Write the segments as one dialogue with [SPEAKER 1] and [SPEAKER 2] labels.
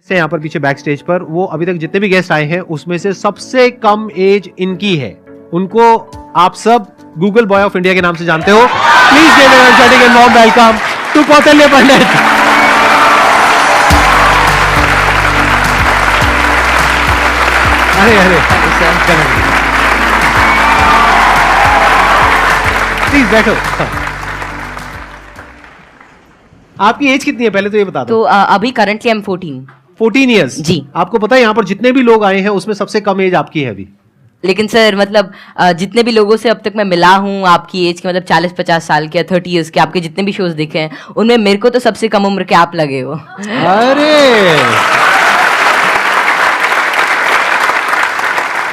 [SPEAKER 1] से यहाँ पर पीछे बैक स्टेज पर, वो अभी तक जितने भी गेस्ट आए हैं उसमें से सबसे कम एज इनकी है। उनको आप सब गूगल बॉय ऑफ इंडिया के नाम से जानते हो। Please give a energetic and warm welcome to Kautilya Pandit. अरे अरे प्लीज बैठो। आपकी एज कितनी है पहले तो ये बता दो।
[SPEAKER 2] तो अभी करंटली आई एम
[SPEAKER 1] 14 ईयर्स
[SPEAKER 2] जी।
[SPEAKER 1] आपको पता है यहाँ पर जितने भी लोग आए हैं उसमें सबसे कम एज आपकी है अभी।
[SPEAKER 2] लेकिन सर मतलब जितने भी लोगों से अब तक मैं मिला हूँ आपकी एज के, मतलब 40-50 साल के, 30 इयर्स के, आपके जितने भी शोज देखे हैं उनमें मेरे को तो सबसे कम उम्र के आप लगे हो।
[SPEAKER 1] अरे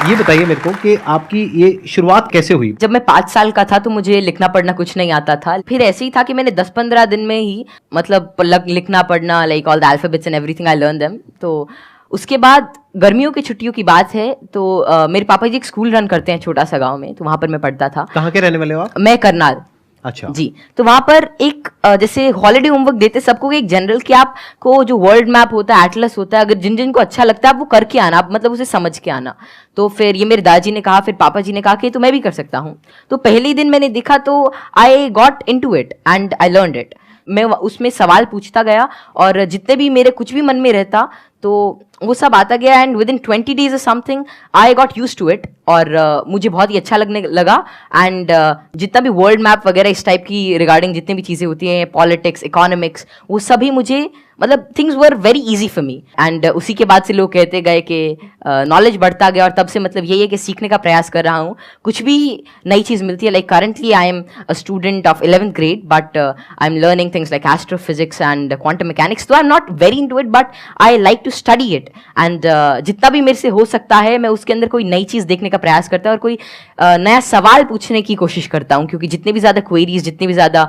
[SPEAKER 1] ये बताइए मेरे को कि आपकी ये शुरुआत कैसे हुई।
[SPEAKER 2] जब मैं 5 साल का था तो मुझे लिखना पढ़ना कुछ नहीं आता था। फिर ऐसे ही था कि मैंने 10-15 दिन में ही मतलब लिखना पढ़ना, like all the alphabets and everything I learn them. तो उसके बाद गर्मियों की छुट्टियों की बात है तो मेरे पापा जी एक स्कूल रन करते हैं छोटा सा गांव में, तो वहां पर मैं पढ़ता था।
[SPEAKER 1] कहाँ के रहने वाले हो आप?
[SPEAKER 2] मैं करनाल।
[SPEAKER 1] अच्छा
[SPEAKER 2] जी। तो वहां पर एक जैसे हॉलिडे होमवर्क देते सबको एक जनरल कि आपको जो वर्ल्ड मैप होता है, एटलस होता है, अगर जिन जिन को अच्छा लगता है आप वो करके आना, आप मतलब उसे समझ के आना। तो फिर ये मेरे दादाजी ने कहा, फिर पापा जी ने कहा कि तो मैं भी कर सकता हूँ। तो पहले ही दिन मैंने देखा तो I got into it and I learned it. मैं उसमें सवाल पूछता गया और जितने भी मेरे कुछ भी मन में रहता तो वो सब आता गया and within 20 days or something I got used to it और मुझे बहुत ही अच्छा लगने लगा। एंड जितना भी वर्ल्ड मैप वगैरह इस टाइप की रिगार्डिंग जितनी भी चीज़ें होती हैं, पॉलिटिक्स, इकोनॉमिक्स, वो सभी मुझे मतलब things were very easy for me. And उसी के बाद से लोग कहते गए कि नॉलेज बढ़ता गया और तब से मतलब यही है कि सीखने का प्रयास कर रहा हूँ। कुछ भी नई चीज़ मिलती है, like currently I am a student of 11th grade but I am learning things like astrophysics and quantum mechanics. तो I am not very into it but I like to study it and जितना भी मेरे से हो सकता है मैं उसके अंदर कोई नई चीज़ देखने का प्रयास करता हूँ और कोई नया सवाल पूछने की कोशिश करता हूँ, क्योंकि जितने भी ज़्यादा क्वेरीज, जितनी भी ज़्यादा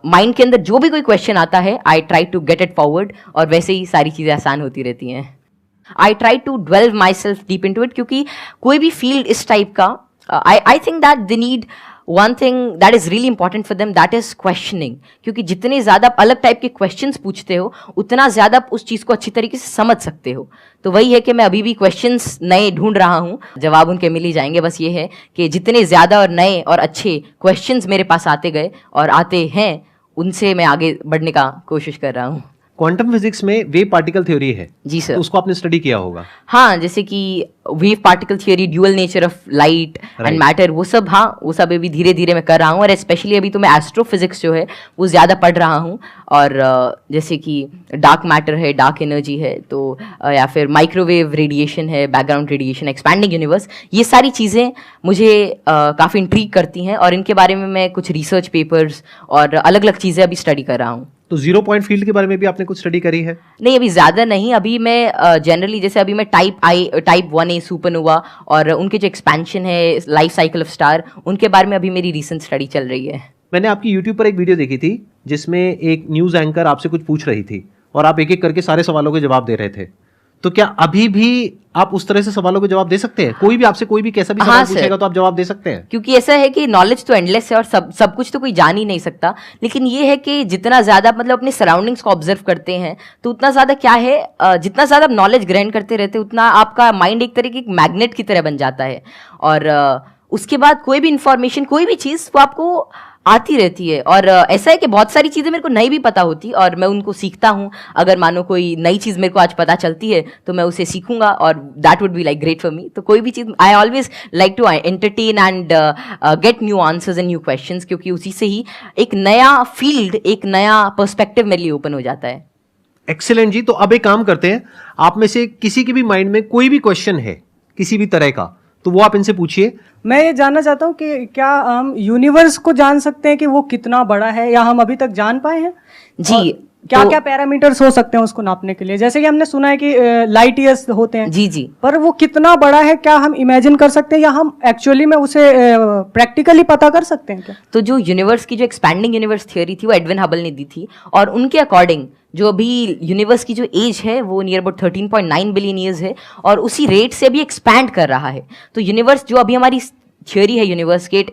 [SPEAKER 2] माइंड के अंदर जो भी कोई क्वेश्चन आता है I try to get it forward और वैसे ही सारी चीज़ें आसान होती रहती हैं। I try to delve myself deep into it, क्योंकि कोई भी फील्ड इस टाइप का I think that they need one thing that is really important for them, that is questioning। क्योंकि जितने ज़्यादा आप अलग टाइप के क्वेश्चंस पूछते हो उतना ज़्यादा आप उस चीज़ को अच्छी तरीके से समझ सकते हो। तो वही है कि मैं अभी भी क्वेश्चंस नए ढूंढ रहा हूँ, जवाब उनके मिल ही जाएंगे। बस ये है कि जितने ज़्यादा और नए और अच्छे क्वेश्चंस मेरे पास आते गए और आते हैं उनसे मैं आगे बढ़ने का कोशिश कर रहा हूँ।
[SPEAKER 1] क्वांटम फिजिक्स में वेव पार्टिकल थ्योरी है
[SPEAKER 2] जी सर।
[SPEAKER 1] तो उसको आपने स्टडी किया होगा।
[SPEAKER 2] हाँ, जैसे कि wave particle theory, dual nature of light and matter, वो सब, हाँ वो सब अभी धीरे धीरे मैं कर रहा हूँ। और स्पेशली अभी तो मैं एस्ट्रोफिजिक्स जो है वो ज़्यादा पढ़ रहा हूँ। और जैसे कि डार्क मैटर है, डार्क एनर्जी है, तो या फिर माइक्रोवेव रेडिएशन है, बैकग्राउंड रेडिएशन, एक्सपैंडिंग यूनिवर्स, ये सारी चीज़ें मुझे काफ़ी इंट्रीग करती हैं और इनके बारे में मैं कुछ रिसर्च पेपर्स और अलग अलग चीज़ें अभी स्टडी कर रहा हूँ।
[SPEAKER 1] तो 0 पॉइंट फील्ड के बारे में भी आपने कुछ स्टडी करी है?
[SPEAKER 2] नहीं, अभी ज़्यादा नहीं। अभी मैं जनरली जैसे अभी मैं टाइप 1A सुपरनोवा और उनके जो एक्सपेंशन है, लाइफ साइकिल ऑफ स्टार, उनके बारे में अभी मेरी रिसेंट स्टडी चल रही है।
[SPEAKER 1] मैंने आपकी YouTube पर एक वीडियो देखी थी जिसमें एक न्यूज़ एंकर आपसे कुछ पूछ रही थी और आप एक एक करके सारे सवालों के जवाब दे रहे थे। तो क्या अभी भी आप उस तरह से सवालों के जवाब दे सकते हैं? कोई भी आपसे कोई भी कैसा भी सवाल पूछेगा तो आप जवाब दे सकते हैं?
[SPEAKER 2] क्योंकि ऐसा है कि नॉलेज तो एंडलेस है और सब कुछ तो कोई जान ही नहीं सकता। लेकिन ये है कि जितना ज़्यादा मतलब अपने सराउंडिंग्स को ऑब्जर्व करते हैं तो उतना ज़्यादा क्या है, जितना ज़्यादा नॉलेज ग्रहण करते रहते उतना आपका माइंड एक तरह की मैग्नेट की तरह बन जाता है और उसके बाद कोई भी इंफॉर्मेशन, कोई भी चीज़ वो आपको आती रहती है। और ऐसा है कि बहुत सारी चीज़ें मेरे को नहीं भी पता होती और मैं उनको सीखता हूँ। अगर मानो कोई नई चीज़ मेरे को आज पता चलती है तो मैं उसे सीखूंगा और that would be like great for me. तो कोई भी चीज़ I always like to entertain and get new answers and new questions, क्योंकि उसी से ही एक नया फील्ड, एक नया पर्सपेक्टिव मेरे लिए ओपन हो जाता है।
[SPEAKER 1] एक्सीलेंट जी। तो अब एक काम करते हैं, आप में से किसी के भी माइंड में कोई भी क्वेश्चन है किसी भी तरह का तो वो आप इनसे पूछिए।
[SPEAKER 3] मैं ये जानना चाहता हूँ कि क्या हम यूनिवर्स को जान सकते हैं कि वो कितना बड़ा है, या हम अभी तक जान पाए हैं?
[SPEAKER 2] जी,
[SPEAKER 3] क्या क्या पैरामीटर्स हो सकते हैं उसको नापने के लिए? जैसे कि हमने सुना है कि लाइट ईयर्स होते हैं।
[SPEAKER 2] जी जी।
[SPEAKER 3] पर वो कितना बड़ा है, क्या हम इमेजिन कर सकते हैं या हम एक्चुअली में उसे प्रैक्टिकली पता कर सकते हैं क्या?
[SPEAKER 2] तो जो यूनिवर्स की जो एक्सपैंडिंग यूनिवर्स थ्योरी थी वो एडविन हबल ने दी थी और उनके अकॉर्डिंग जो अभी यूनिवर्स की जो एज है वो नियर अबाउट 13.9 बिलियन ईयर्स है और उसी रेट से अभी एक्सपैंड कर रहा है। तो यूनिवर्स जो अभी हमारी थियोरी है यूनिवर्स के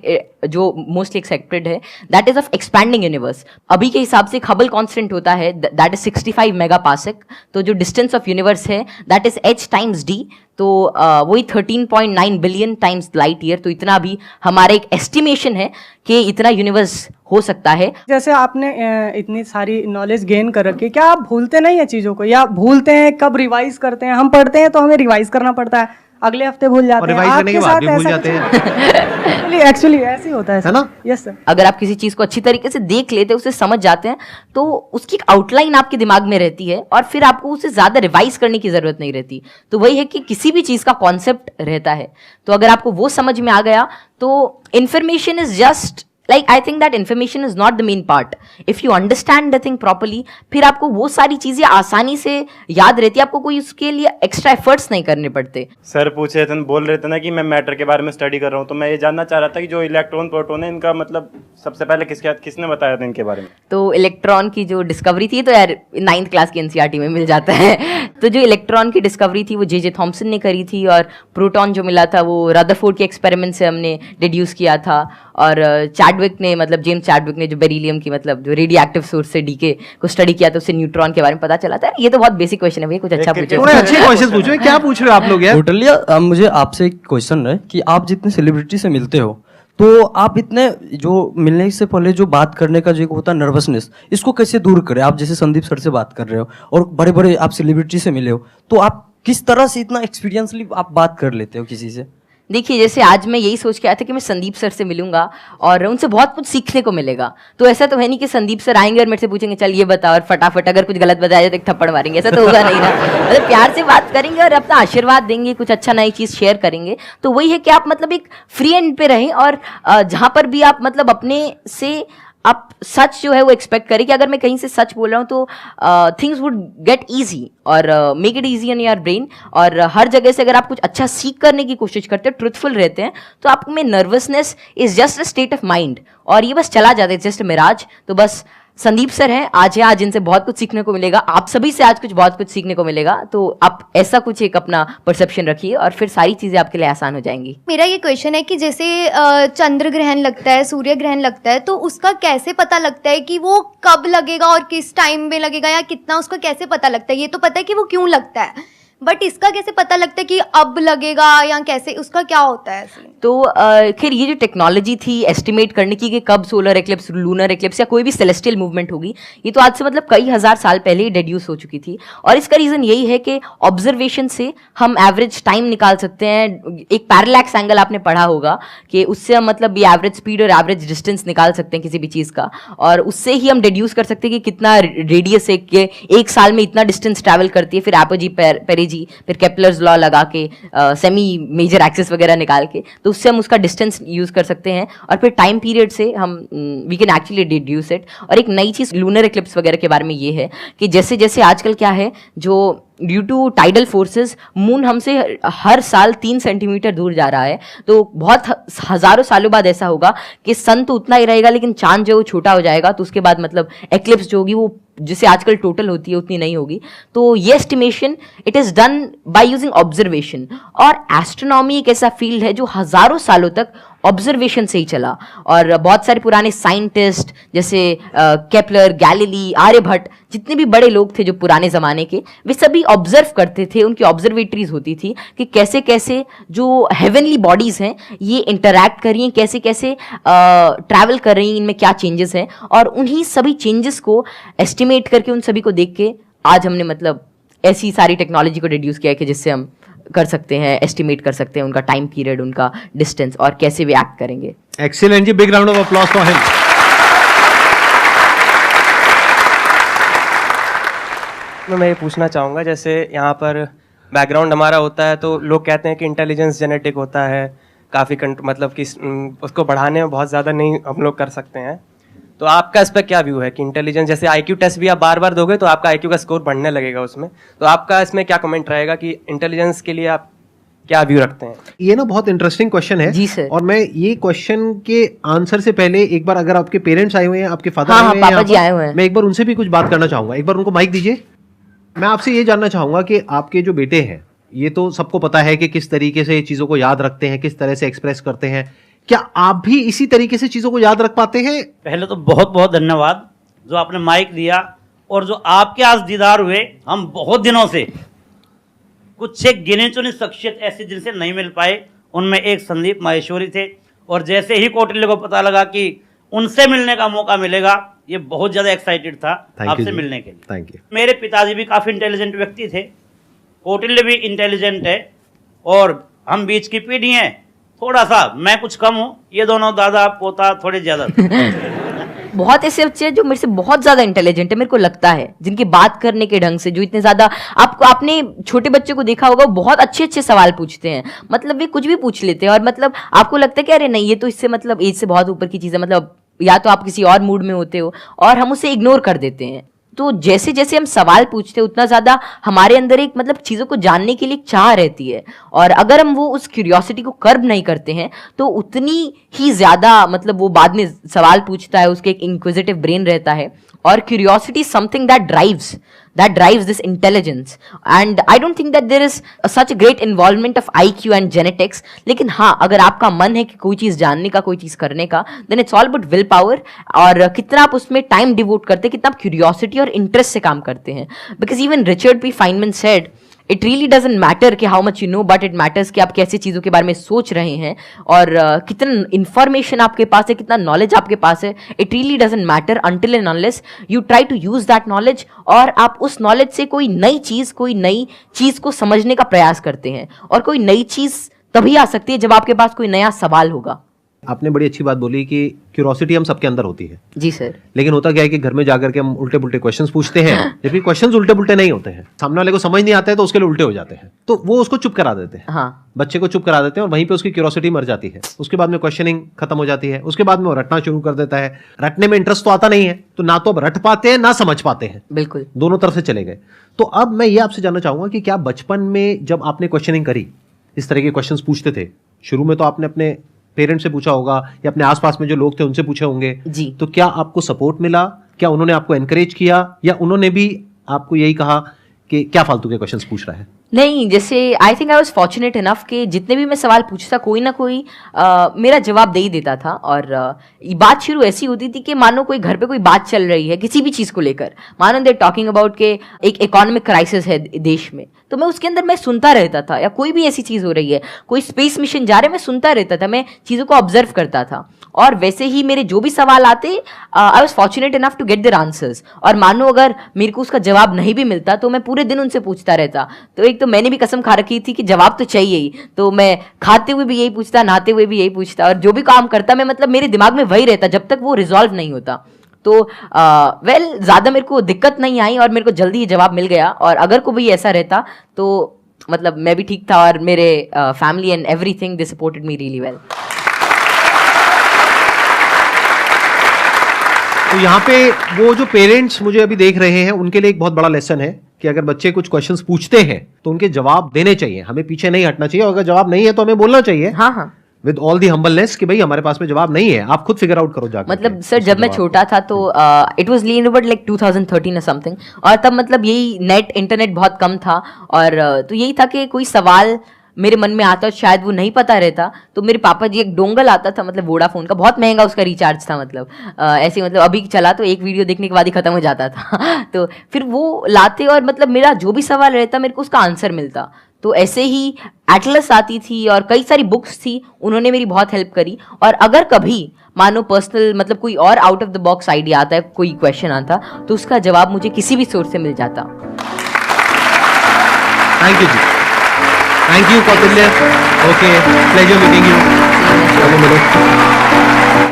[SPEAKER 2] जो मोस्टली एक्सेप्टेड है, that is of expanding universe. अभी के हिसाब से हबल कांस्टेंट होता है दैट इज 65 मेगापास्क। तो जो डिस्टेंस ऑफ यूनिवर्स है that is h times d, तो वही 13.9 बिलियन टाइम्स लाइट ईयर। तो इतना भी हमारा एक एस्टिमेशन है कि इतना यूनिवर्स हो सकता है।
[SPEAKER 3] जैसे आपने इतनी सारी नॉलेज गेन कर रखी है, क्या आप भूलते नहीं है चीज़ों को, या भूलते हैं? कब रिवाइज करते हैं? हम पढ़ते हैं तो हमें रिवाइज करना पड़ता है, अगले हफ्ते भूल जाते हैं,
[SPEAKER 1] रिवाइज करने के बाद भी भूल जाते
[SPEAKER 3] हैं। एक्चुअली ऐसे ही होता है
[SPEAKER 1] ना?
[SPEAKER 3] Yes sir.
[SPEAKER 2] अगर आप किसी चीज को अच्छी तरीके से देख लेते हैं, उसे समझ जाते हैं, तो उसकी एक आउटलाइन आपके दिमाग में रहती है और फिर आपको उसे ज्यादा रिवाइज करने की जरूरत नहीं रहती। तो वही है कि किसी भी चीज का कॉन्सेप्ट रहता है, तो अगर आपको वो समझ में आ गया तो information is just like I think that information is not the main part. If you understand the thing properly, फिर आपको वो सारी चीजें आसानी से याद रहती है, आपको कोई उसके लिए एक्स्ट्रा एफर्ट्स नहीं करने पड़ते।
[SPEAKER 4] सर पूछे थे, बोल रहे थे ना कि मैं मैटर के बारे में स्टडी कर रहा हूँ, तो मैं ये जानना चाह रहा था कि जो इलेक्ट्रॉन प्रोटॉन है इनका मतलब सबसे पहले किसने बताया था इनके बारे में? तो
[SPEAKER 2] इलेक्ट्रॉन की जो डिस्कवरी थी, तो यार 9th क्लास की एनसीईआरटी में मिल जाता है। तो जो इलेक्ट्रॉन की डिस्कवरी थी वो जे थॉमसन ने करी थी, और प्रोटॉन जो मिला था वो रदरफोर्ड के एक्सपेरिमेंट से हमने डिड्यूस किया था। और चैडविक ने, मतलब जेम्स चैडविक ने जो बेरिलियम की, मतलब जो रेडियो एक्टिव सोर्स से डीके को स्टडी किया, तो उससे न्यूट्रॉन के बारे में पता चला था। ये तो बहुत बेसिक क्वेश्चन है भैया, कुछ अच्छा पूछो।
[SPEAKER 1] थोड़े अच्छे क्वेश्चन पूछो, क्या पूछ रहे हो आप लोग यार?
[SPEAKER 5] टोटलिया, अब मुझे आपसे एक क्वेश्चन है कि आप जितने सेलिब्रिटी से मिलते हो, तो आप इतने जो मिलने से पहले जो बात करने का जो एक होता है नर्वसनेस, इसको कैसे दूर करें? आप जैसे संदीप सर से बात कर रहे हो और बड़े बड़े आप सेलिब्रिटी से मिले हो, तो आप किस तरह से इतना एक्सपीरियंसली आप बात कर लेते हो किसी से?
[SPEAKER 2] देखिए, जैसे आज मैं यही सोच के आया था कि मैं संदीप सर से मिलूंगा और उनसे बहुत कुछ सीखने को मिलेगा। तो ऐसा तो है नहीं कि संदीप सर आएंगे और मेरे से पूछेंगे चल ये बता, और फटाफट अगर कुछ गलत बताया तो एक थप्पड़ मारेंगे, ऐसा तो होगा नहीं ना। मतलब प्यार से बात करेंगे और अपना आशीर्वाद देंगे, कुछ अच्छा नई चीज शेयर करेंगे। तो वही है कि आप मतलब एक फ्री एंड पे रहें, और जहां पर भी आप मतलब अपने से आप सच जो है वो एक्सपेक्ट करें कि अगर मैं कहीं से सच बोल रहा हूँ तो थिंग्स वुड गेट ईजी, और make it easy in your brain. और हर जगह से अगर आप कुछ अच्छा सीख करने की कोशिश करते हो, ट्रुथफुल रहते हैं, तो आप में nervousness is just a state of mind, और ये बस चला जाता है, जस्ट मिराज। तो बस संदीप सर हैं, आज इनसे बहुत कुछ सीखने को मिलेगा, आप सभी से आज बहुत कुछ सीखने को मिलेगा। तो आप ऐसा कुछ एक अपना परसेप्शन रखिए और फिर सारी चीजें आपके लिए आसान हो जाएंगी।
[SPEAKER 6] मेरा ये क्वेश्चन है कि जैसे चंद्र ग्रहण लगता है, सूर्य ग्रहण लगता है, तो उसका कैसे पता लगता है कि वो कब लगेगा और किस टाइम में लगेगा, या कितना, उसका कैसे पता लगता है? ये तो पता है कि वो क्यों लगता है, बट इसका कैसे पता लगता है कि अब लगेगा, या कैसे, उसका क्या होता है?
[SPEAKER 2] तो खैर ये जो टेक्नोलॉजी थी एस्टिमेट करने की कि कब सोलर एक्लिप्स, लूनर एक्लिप्स या कोई भी सेलेस्टियल मूवमेंट होगी, ये तो आज से मतलब कई हजार साल पहले ही डेड्यूस हो चुकी थी। और इसका रीजन यही है कि ऑब्जर्वेशन से हम एवरेज टाइम निकाल सकते हैं। एक पैरेलैक्स एंगल आपने पढ़ा होगा कि उससे हम मतलब ये एवरेज स्पीड और एवरेज डिस्टेंस निकाल सकते हैं किसी भी चीज का, और उससे ही हम डेड्यूस कर सकते हैं कि कितना रेडियस है, कि एक साल में इतना डिस्टेंस ट्रैवल करती है। फिर एपोजी पेरेजी, फिर केपलर्स लॉ लगा के सेमी मेजर एक्सिस वगैरह निकाल के, तो उससे हम उसका डिस्टेंस यूज कर सकते हैं, और फिर टाइम पीरियड से हम we can actually deduce it. और एक नई चीज लूनर एक्लिप्स वगैरह के बारे में ये है कि जैसे जैसे आजकल क्या है, जो due to tidal forces moon हमसे हर साल 3 सेंटीमीटर दूर जा रहा है, तो बहुत हजारों सालों बाद ऐसा होगा कि सन तो उतना ही रहेगा लेकिन चांद जो छोटा हो जाएगा, तो उसके बाद मतलब एक्लिप्स जो होगी वो जिसे आजकल टोटल होती है उतनी नहीं होगी। तो ये estimation it is done by using observation, और एस्ट्रोनॉमी एक ऐसा फील्ड है जो हजारों सालों तक ऑब्जर्वेशन से ही चला। और बहुत सारे पुराने साइंटिस्ट जैसे केपलर, गैलीली, आर्यभट्ट, जितने भी बड़े लोग थे जो पुराने जमाने के, वे सभी ऑब्जर्व करते थे। उनकी ऑब्जर्वेटरीज होती थी कि कैसे कैसे जो हेवनली बॉडीज हैं ये इंटरैक्ट कर रही हैं, कैसे कैसे ट्रैवल कर रही हैं, इनमें क्या चेंजेस हैं, और उन्हीं सभी चेंजेस को एस्टिमेट करके, उन सभी को देख के आज हमने मतलब ऐसी सारी टेक्नोलॉजी को डिड्यूस किया है कि जिससे हम कर सकते हैं, एस्टिमेट कर सकते हैं उनका टाइम पीरियड, उनका डिस्टेंस, और कैसे वे एक्ट करेंगे।
[SPEAKER 1] Excellent ji, big round of applause for him.
[SPEAKER 7] मैं ये पूछना चाहूँगा, जैसे यहाँ पर बैकग्राउंड हमारा होता है तो लोग कहते हैं कि इंटेलिजेंस जेनेटिक होता है, काफ़ी मतलब कि उसको बढ़ाने में बहुत ज़्यादा नहीं हम लोग कर सकते हैं। तो आपका इस पर क्या व्यू है कि इंटेलिजेंस, जैसे आईक्यू टेस्ट भी आप बार बार दोगे तो आपका आईक्यू का स्कोर बढ़ने लगेगा उसमें, तो आपका इसमें क्या कमेंट रहेगा कि इंटेलिजेंस के लिए आप क्या व्यू रखते हैं?
[SPEAKER 1] ये ना बहुत इंटरेस्टिंग क्वेश्चन है
[SPEAKER 2] जी सर।
[SPEAKER 1] और मैं ये क्वेश्चन के आंसर से पहले एक बार, अगर आपके पेरेंट्स आए हुए हैं, आपके फादर
[SPEAKER 2] हाँ,
[SPEAKER 1] आए हुए हैं,
[SPEAKER 2] पापा जी आए हुए हैं,
[SPEAKER 1] मैं एक बार उनसे भी कुछ बात करना चाहूंगा। एक बार उनको माइक दीजिए। मैं आपसे ये जानना चाहूंगा कि आपके जो बेटे हैं ये तो सबको पता है कि किस तरीके से चीजों को याद रखते हैं, किस तरह से एक्सप्रेस करते हैं। क्या आप भी इसी तरीके से चीजों को याद रख पाते हैं?
[SPEAKER 8] पहले तो बहुत बहुत धन्यवाद जो आपने माइक दिया, और जो आपके आज दीदार हुए। हम बहुत दिनों से कुछ एक गिने चुने शख्सियत ऐसे जिनसे नहीं मिल पाए, उनमें एक संदीप माहेश्वरी थे, और जैसे ही कौटिल्य को पता लगा कि उनसे मिलने का मौका मिलेगा, ये बहुत ज़्यादा एक्साइटेड था आपसे मिलने के लिए।
[SPEAKER 1] Thank you.
[SPEAKER 8] मेरे पिताजी भी काफ़ी इंटेलिजेंट व्यक्ति थे, कौटिल्य भी इंटेलिजेंट है, और हम बीच की पीढ़ी हैं। थोड़ा सा मैं कुछ कम हूँ, ये दोनों दादा पोता थोड़े ज़्यादा
[SPEAKER 2] बहुत ऐसे बच्चे हैं जो मेरे से बहुत ज्यादा इंटेलिजेंट है, मेरे को लगता है, जिनकी बात करने के ढंग से, जो इतने ज्यादा, आपने छोटे बच्चे को देखा होगा, वो बहुत अच्छे अच्छे सवाल पूछते हैं, मतलब वे कुछ भी पूछ लेते हैं, और मतलब आपको लगता है कि अरे नहीं, ये तो इससे मतलब एज से बहुत ऊपर की चीज है, मतलब या तो आप किसी और मूड में होते हो, और हम उसे इग्नोर कर देते हैं। तो जैसे जैसे हम सवाल पूछते हैं, उतना ज्यादा हमारे अंदर एक मतलब चीजों को जानने के लिए एक चाह रहती है, और अगर हम वो उस क्यूरियोसिटी को कर्ब नहीं करते हैं, तो उतनी ही ज्यादा मतलब वो बाद में सवाल पूछता है, उसके एक इंक्विजिटिव ब्रेन रहता है, और curiosity something that drives this intelligence, and I don't think that there is such a great involvement of IQ and genetics. लेकिन हाँ, अगर आपका मन है कि कोई चीज जानने का, कोई चीज करने का, then it's all about will power, और कितना आप उसमें टाइम डिवोट करते हैं, कितना आप क्यूरियोसिटी और इंटरेस्ट से काम करते हैं। Because even Richard P Feynman said, it really doesn't matter कि how much you know, but it matters कि आप कैसे चीज़ों के बारे में सोच रहे हैं, और कितना इंफॉर्मेशन आपके पास है, कितना नॉलेज आपके पास है। It really doesn't matter until and unless you try to use that knowledge, और आप उस नॉलेज से कोई नई चीज़ को समझने का प्रयास करते हैं। और कोई नई चीज़ तभी आ सकती है जब आपके पास कोई नया सवाल होगा।
[SPEAKER 1] आपने बड़ी अच्छी बात बोली कि क्यूरोसिटी हम सबके अंदर होती है।
[SPEAKER 2] जी सर।
[SPEAKER 1] लेकिन होता क्या है कि घर में जाकर के हम उल्टे पुल्टे क्वेश्चंस पूछते हैं, जबकि क्वेश्चंस उल्टे पुल्टे नहीं होते हैं, सामने वाले को समझ नहीं आता है तो उसके लिए उल्टे हो जाते हैं, तो वो उसको चुप करा देते हैं।
[SPEAKER 2] हाँ,
[SPEAKER 1] बच्चे को चुप करा देते हैं, और वहीं पे उसकी क्यूरोसिटी मर जाती है। उसके बाद में क्वेश्चनिंग खत्म हो जाती है, उसके बाद में वो रटना शुरू कर देता है। रटने में इंटरेस्ट तो आता नहीं है, तो ना तो अब रट पाते हैं ना समझ पाते हैं,
[SPEAKER 2] बिल्कुल
[SPEAKER 1] दोनों तरफ से चले गए। तो अब मैं ये आपसे जानना चाहूंगा कि क्या बचपन में जब आपने क्वेश्चनिंग करी, इस तरह के क्वेश्चंस पूछते थे, शुरू में तो आपने अपने पेरेंट्स से पूछा होगा या अपने आसपास में जो लोग थे उनसे पूछे होंगे
[SPEAKER 2] जी,
[SPEAKER 1] तो क्या आपको सपोर्ट मिला? क्या उन्होंने आपको एनकरेज किया, या उन्होंने भी आपको यही कहा कि क्या फालतू के क्वेश्चंस पूछ रहा है?
[SPEAKER 2] नहीं, जैसे I think I was fortunate enough कि जितने भी मैं सवाल पूछता, कोई ना कोई मेरा जवाब दे ही देता था। और बात शुरू ऐसी होती थी कि मानो कोई घर पे कोई बात चल रही है किसी भी चीज़ को लेकर, मानो दे टॉकिंग अबाउट के एक इकोनॉमिक क्राइसिस है देश में, तो मैं उसके अंदर मैं सुनता रहता था, या कोई भी ऐसी चीज़ हो रही है, कोई स्पेस मिशन जा रहा है, मैं सुनता रहता था, मैं चीज़ों को ऑब्जर्व करता था। और वैसे ही मेरे जो भी सवाल आते, I was fortunate enough to get their answers. और मानो अगर मेरे को उसका जवाब नहीं भी मिलता तो मैं पूरे दिन उनसे पूछता रहता। तो एक तो मैंने भी कसम खा रखी थी कि जवाब तो चाहिए ही, तो मैं खाते हुए भी यही पूछता, नहाते हुए भी यही पूछता, और जो भी काम करता मैं मतलब मेरे दिमाग में वही रहता जब तक वो रिजॉल्व नहीं होता। तो ज़्यादा मेरे को दिक्कत नहीं आई, और मेरे को जल्दी ही जवाब मिल गया। और अगर कोई ऐसा रहता तो मतलब मैं भी ठीक था, और मेरे family and everything they supported me really well.
[SPEAKER 1] तो यहाँ पे वो जो पेरेंट्स मुझे अभी देख रहे हैं, उनके लिए एक बहुत बड़ा लेसन है कि अगर बच्चे कुछ क्वेश्चंस पूछते हैं तो उनके जवाब देने चाहिए, हमें पीछे नहीं हटना चाहिए, और अगर जवाब नहीं है तो हमें बोलना चाहिए।
[SPEAKER 2] हाँ हाँ,
[SPEAKER 1] विद ऑल दी हम्बलनेस कि भाई हमारे पास में जवाब नहीं है, आप खुद फिगर आउट करो जाकर।
[SPEAKER 2] मतलब सर जब मैं छोटा था तो it was lean about like 2013 और समथिंग, और तब मतलब यही इंटरनेट बहुत कम था, और तो यही था कि कोई सवाल मेरे मन में आता, शायद वो नहीं पता रहता, तो मेरे पापा जी एक डोंगल आता था, मतलब वोडाफोन का, बहुत महंगा उसका रिचार्ज था, मतलब ऐसे मतलब अभी चला तो एक वीडियो देखने के बाद ही खत्म हो जाता था तो फिर वो लाते, और मतलब मेरा जो भी सवाल रहता मेरे को उसका आंसर मिलता। तो ऐसे ही एटलस आती थी और कई सारी बुक्स थी, उन्होंने मेरी बहुत हेल्प करी। और अगर कभी मानो पर्सनल मतलब कोई और out of the box idea आता है, कोई क्वेश्चन आता, तो उसका जवाब मुझे किसी भी सोर्स से मिल जाता।
[SPEAKER 1] Thank you ji, thank you Kautilya, okay, pleasure meeting you.